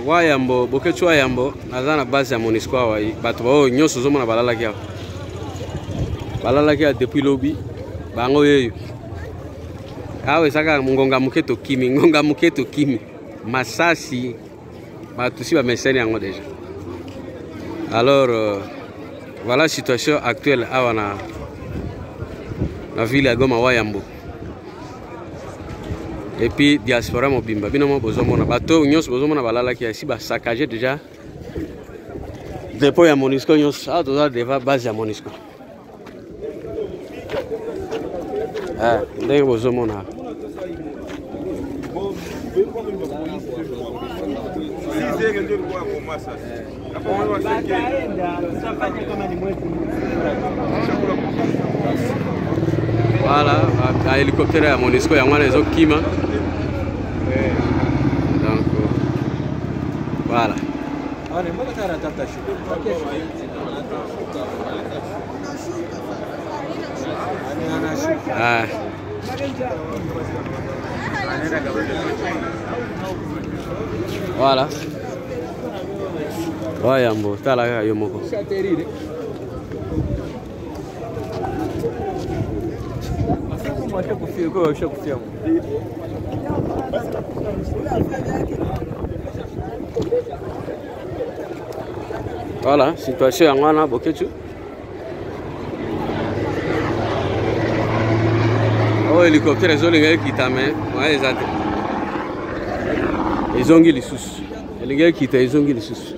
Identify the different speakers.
Speaker 1: Wayambo, boketu Wayambo, naza na base ya Monisco awa. Bato bao nyonso zomona balalaki awa. Balalaki awa depuis lobi. Bango yeyo. Awa esaka ngonga muketo kimi, ngonga muketo kimi. Masasi. Batusi ba meseni yango déjà. Alors voilà la situation actuelle awa na ville ya Goma Wayambo. Et puis diaspora mobimba bino mo bozomona bato nyonso bozomona balalaki ya si ba saccager déjà dépôt ya Monisco nyonso a toza deva base ya Monisco. Ndenge bozomona voilà, un hélicoptère à Monisco, il y a un réseau qui m'a. Donc, voilà. Voilà. Wayambo, tala yomoko. Voilà, situation yangwana boketu. Oh, hélicoptère ezolinga kitame, ouais ezate. Ezongi lisusu. Elinga kita ezongi lisusu.